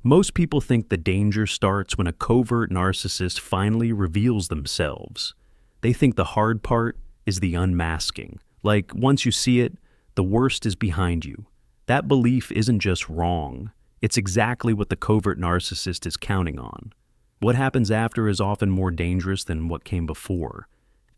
Most people think the danger starts when a covert narcissist finally reveals themselves. They think the hard part is the unmasking. Like, once you see it, the worst is behind you. That belief isn't just wrong. It's exactly what the covert narcissist is counting on. What happens after is often more dangerous than what came before.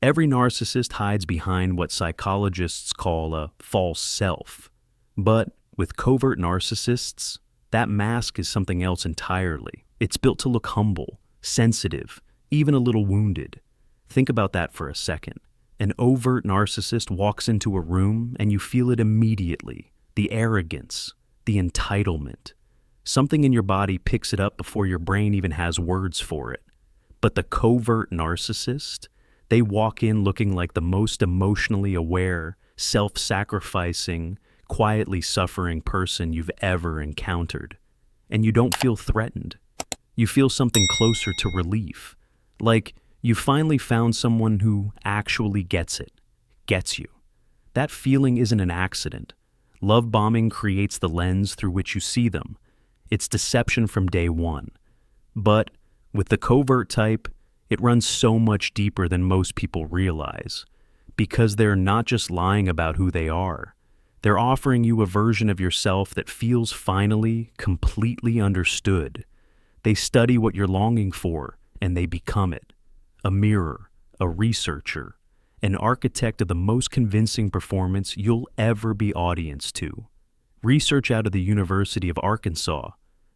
Every narcissist hides behind what psychologists call a false self. But with covert narcissists, that mask is something else entirely. It's built to look humble, sensitive, even a little wounded. Think about that for a second. An overt narcissist walks into a room and you feel it immediately. The arrogance, the entitlement. Something in your body picks it up before your brain even has words for it. But the covert narcissist, they walk in looking like the most emotionally aware, self-sacrificing, quietly suffering person you've ever encountered. And you don't feel threatened. You feel something closer to relief. Like you finally found someone who actually gets it, gets you. That feeling isn't an accident. Love bombing creates the lens through which you see them. It's deception from day one. But with the covert type, it runs so much deeper than most people realize. Because they're not just lying about who they are. They're offering you a version of yourself that feels finally, completely understood. They study what you're longing for, and they become it. A mirror, a researcher, an architect of the most convincing performance you'll ever be audience to. Research out of the University of Arkansas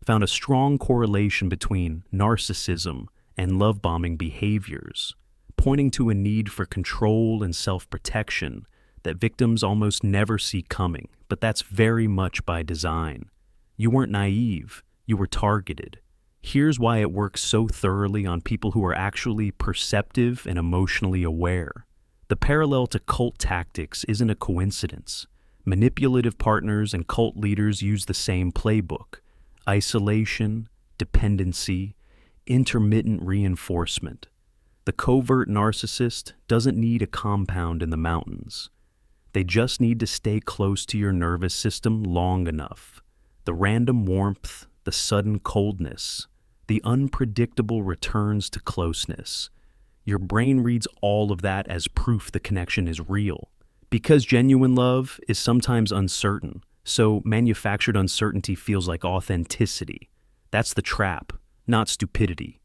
found a strong correlation between narcissism and love-bombing behaviors, pointing to a need for control and self-protection that victims almost never see coming, but that's very much by design. You weren't naive, you were targeted. Here's why it works so thoroughly on people who are actually perceptive and emotionally aware. The parallel to cult tactics isn't a coincidence. Manipulative partners and cult leaders use the same playbook: isolation, dependency, intermittent reinforcement. The covert narcissist doesn't need a compound in the mountains. They just need to stay close to your nervous system long enough. The random warmth, the sudden coldness, the unpredictable returns to closeness. Your brain reads all of that as proof the connection is real. Because genuine love is sometimes uncertain, so manufactured uncertainty feels like authenticity. That's the trap, not stupidity.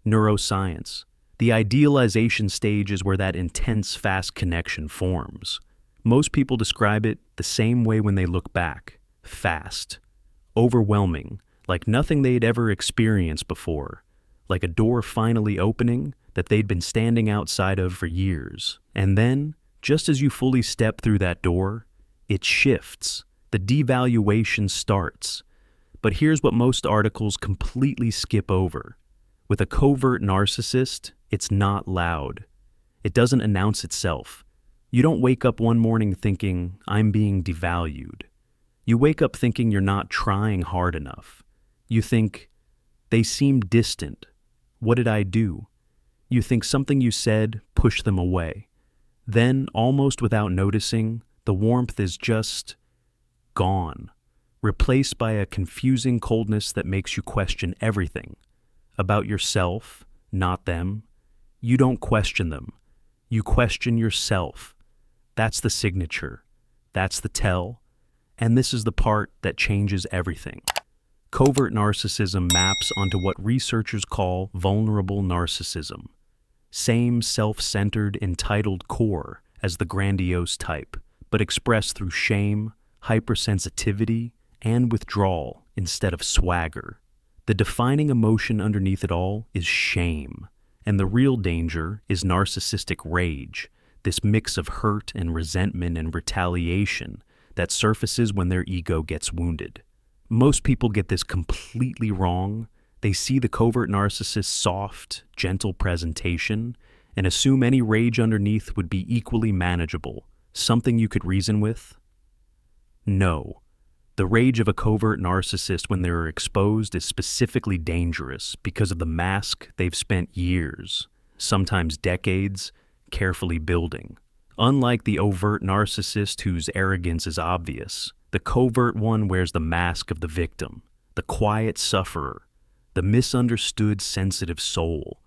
Neuroscience. The idealization stage is where that intense, fast connection forms. Most people describe it the same way when they look back: fast, overwhelming, like nothing they'd ever experienced before, like a door finally opening that they'd been standing outside of for years. And then, just as you fully step through that door, it shifts. The devaluation starts. But here's what most articles completely skip over. With a covert narcissist, it's not loud. It doesn't announce itself. You don't wake up one morning thinking, I'm being devalued. You wake up thinking you're not trying hard enough. You think, they seem distant. What did I do? You think something you said pushed them away. Then, almost without noticing, the warmth is just gone, replaced by a confusing coldness that makes you question everything. About yourself, not them. You don't question them. You question yourself. That's the signature. That's the tell. And this is the part that changes everything. Covert narcissism maps onto what researchers call vulnerable narcissism. Same self-centered, entitled core as the grandiose type, but expressed through shame, hypersensitivity, and withdrawal instead of swagger. The defining emotion underneath it all is shame, and the real danger is narcissistic rage, this mix of hurt and resentment and retaliation that surfaces when their ego gets wounded. Most people get this completely wrong. They see the covert narcissist's soft, gentle presentation and assume any rage underneath would be equally manageable, something you could reason with. No. The rage of a covert narcissist when they're exposed is specifically dangerous because of the mask they've spent years, sometimes decades, carefully building. Unlike the overt narcissist whose arrogance is obvious, the covert one wears the mask of the victim, the the quiet sufferer, the misunderstood sensitive soul,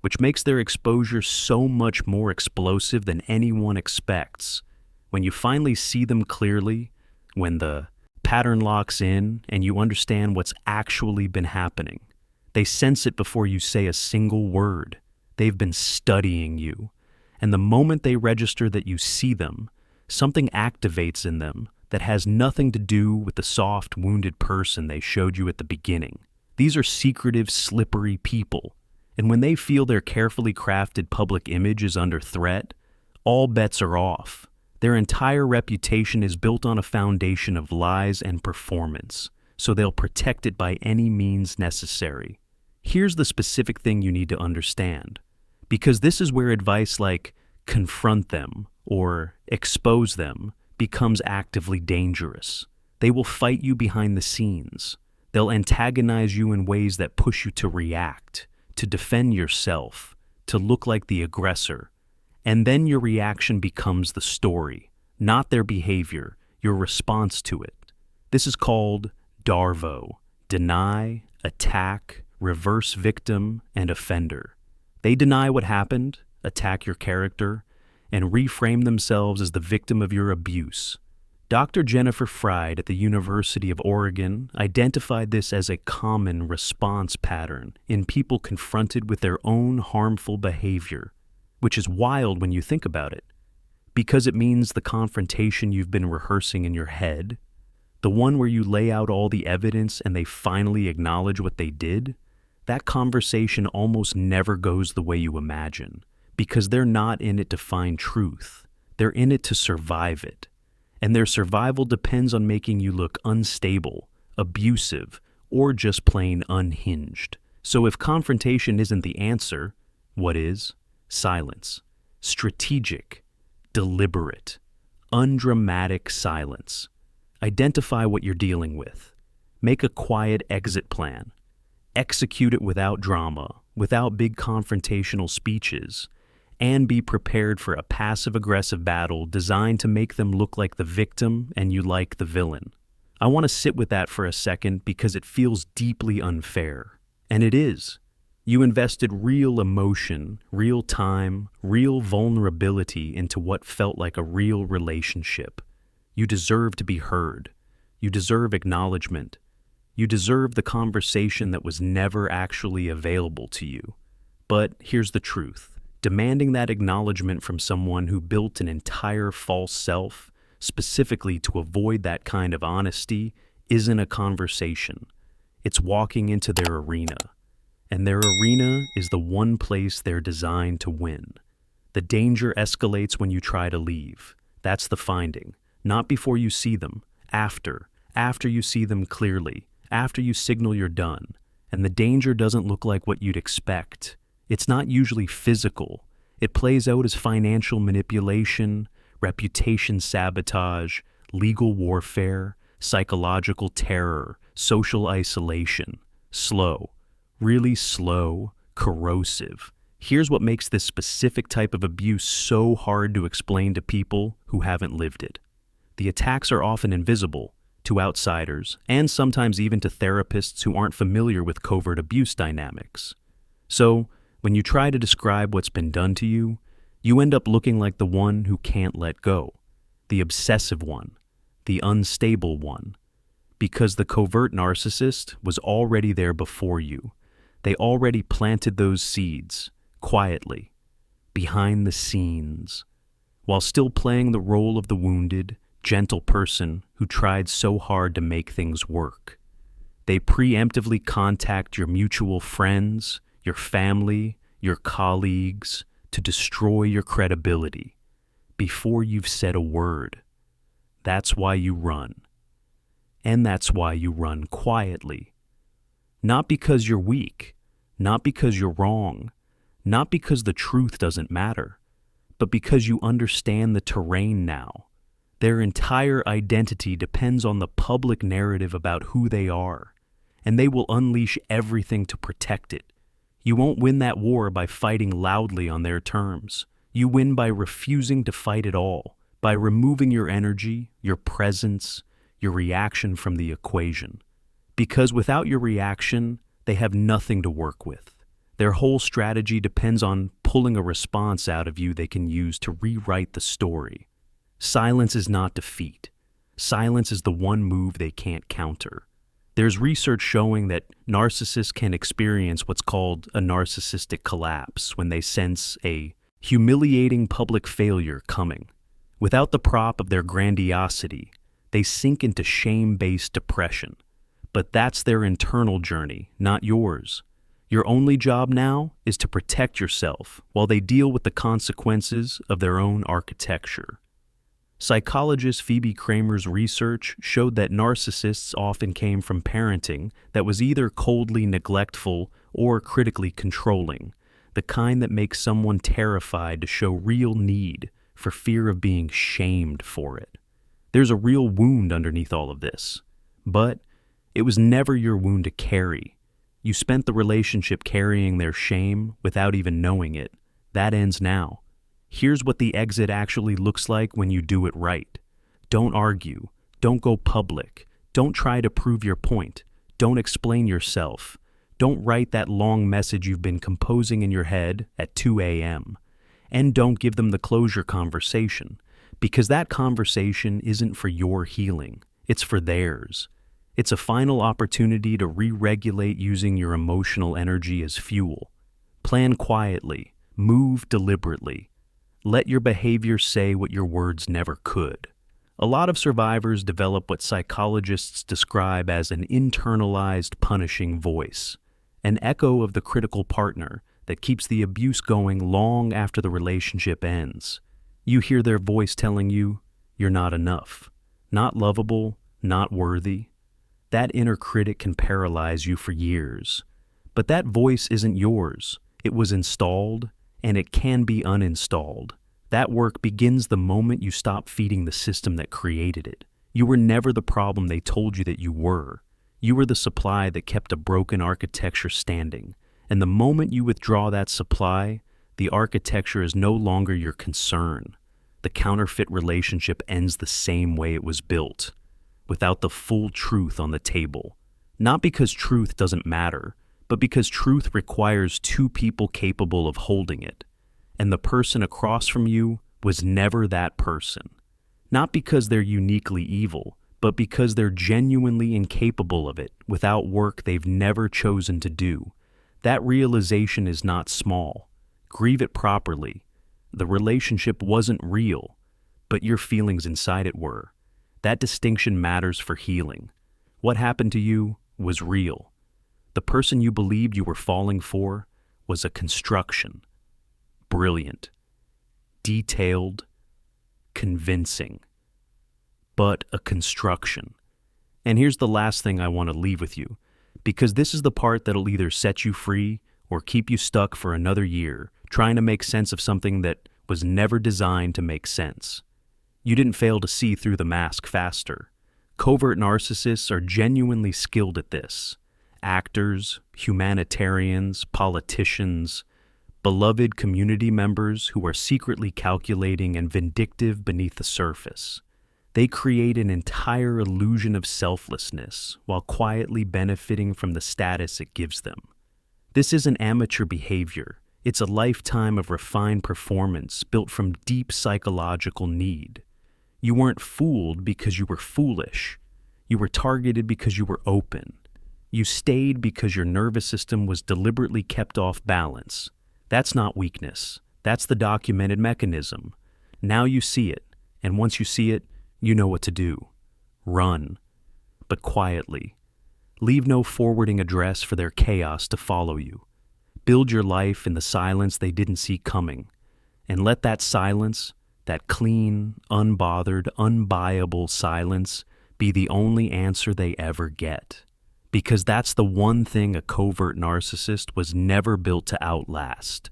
which makes their exposure so much more explosive than anyone expects. When you finally see them clearly, when the pattern locks in and you understand what's actually been happening, they sense it before you say a single word. They've been studying you. And the moment they register that you see them, something activates in them that has nothing to do with the soft, wounded person they showed you at the beginning. These are secretive, slippery people. And when they feel their carefully crafted public image is under threat, all bets are off. Their entire reputation is built on a foundation of lies and performance, so they'll protect it by any means necessary. Here's the specific thing you need to understand, because this is where advice like confront them or expose them becomes actively dangerous. They will fight you behind the scenes. They'll antagonize you in ways that push you to react, to defend yourself, to look like the aggressor. And then your reaction becomes the story, not their behavior, your response to it. This is called DARVO: deny, attack, reverse victim, and offender. They deny what happened, attack your character, and reframe themselves as the victim of your abuse. Dr. Jennifer Freyd at the University of Oregon identified this as a common response pattern in people confronted with their own harmful behavior, which is wild when you think about it, because it means the confrontation you've been rehearsing in your head, the one where you lay out all the evidence and they finally acknowledge what they did, that conversation almost never goes the way you imagine, because they're not in it to find truth. They're in it to survive it. And their survival depends on making you look unstable, abusive, or just plain unhinged. So if confrontation isn't the answer, what is? Silence. Strategic, deliberate, undramatic silence. Identify what you're dealing with. Make a quiet exit plan. Execute it without drama, without big confrontational speeches, and be prepared for a passive-aggressive battle designed to make them look like the victim and you like the villain. I want to sit with that for a second because it feels deeply unfair. And it is. You invested real emotion, real time, real vulnerability into what felt like a real relationship. You deserve to be heard. You deserve acknowledgement. You deserve the conversation that was never actually available to you. But here's the truth. Demanding that acknowledgement from someone who built an entire false self, specifically to avoid that kind of honesty, isn't a conversation. It's walking into their arena. And their arena is the one place they're designed to win. The danger escalates when you try to leave. That's the finding. Not before you see them. After you see them clearly. After you signal you're done. And the danger doesn't look like what you'd expect. It's not usually physical. It plays out as financial manipulation, reputation sabotage, legal warfare, psychological terror, social isolation. Slow. Really slow, corrosive. Here's what makes this specific type of abuse so hard to explain to people who haven't lived it. The attacks are often invisible to outsiders and sometimes even to therapists who aren't familiar with covert abuse dynamics. So, when you try to describe what's been done to you, you end up looking like the one who can't let go, the obsessive one, the unstable one, because the covert narcissist was already there before you. They already planted those seeds, quietly, behind the scenes, while still playing the role of the wounded, gentle person who tried so hard to make things work. They preemptively contact your mutual friends, your family, your colleagues, to destroy your credibility before you've said a word. That's why you run. And that's why you run quietly. Not because you're weak, not because you're wrong, not because the truth doesn't matter, but because you understand the terrain now. Their entire identity depends on the public narrative about who they are, and they will unleash everything to protect it. You won't win that war by fighting loudly on their terms. You win by refusing to fight at all, by removing your energy, your presence, your reaction from the equation. Because without your reaction, they have nothing to work with. Their whole strategy depends on pulling a response out of you they can use to rewrite the story. Silence is not defeat. Silence is the one move they can't counter. There's research showing that narcissists can experience what's called a narcissistic collapse when they sense a humiliating public failure coming. Without the prop of their grandiosity, they sink into shame-based depression. But that's their internal journey, not yours. Your only job now is to protect yourself while they deal with the consequences of their own architecture. Psychologist Phoebe Cramer's research showed that narcissists often came from parenting that was either coldly neglectful or critically controlling, the kind that makes someone terrified to show real need for fear of being shamed for it. There's a real wound underneath all of this, but it was never your wound to carry. You spent the relationship carrying their shame without even knowing it. That ends now. Here's what the exit actually looks like when you do it right. Don't argue. Don't go public. Don't try to prove your point. Don't explain yourself. Don't write that long message you've been composing in your head at 2 a.m. And don't give them the closure conversation, because that conversation isn't for your healing. It's for theirs. It's a final opportunity to re-regulate using your emotional energy as fuel. Plan quietly. Move deliberately. Let your behavior say what your words never could. A lot of survivors develop what psychologists describe as an internalized punishing voice, an echo of the critical partner that keeps the abuse going long after the relationship ends. You hear their voice telling you, you're not enough, not lovable, not worthy. That inner critic can paralyze you for years. But that voice isn't yours. It was installed, and it can be uninstalled. That work begins the moment you stop feeding the system that created it. You were never the problem they told you that you were. You were the supply that kept a broken architecture standing. And the moment you withdraw that supply, the architecture is no longer your concern. The counterfeit relationship ends the same way it was built, without the full truth on the table. Not because truth doesn't matter, but because truth requires two people capable of holding it. And the person across from you was never that person. Not because they're uniquely evil, but because they're genuinely incapable of it without work they've never chosen to do. That realization is not small. Grieve it properly. The relationship wasn't real, but your feelings inside it were. That distinction matters for healing. What happened to you was real. The person you believed you were falling for was a construction. Brilliant, detailed, convincing, but a construction. And here's the last thing I want to leave with you, because this is the part that'll either set you free or keep you stuck for another year, trying to make sense of something that was never designed to make sense. You didn't fail to see through the mask faster. Covert narcissists are genuinely skilled at this. Actors, humanitarians, politicians, beloved community members who are secretly calculating and vindictive beneath the surface. They create an entire illusion of selflessness while quietly benefiting from the status it gives them. This isn't amateur behavior. It's a lifetime of refined performance built from deep psychological need. You weren't fooled because you were foolish. You were targeted because you were open. You stayed because your nervous system was deliberately kept off balance. That's not weakness. That's the documented mechanism. Now you see it, and once you see it, you know what to do. Run, but quietly. Leave no forwarding address for their chaos to follow you. Build your life in the silence they didn't see coming, and let that silence, that clean, unbothered, unbuyable silence, be the only answer they ever get. Because that's the one thing a covert narcissist was never built to outlast: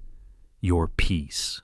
your peace.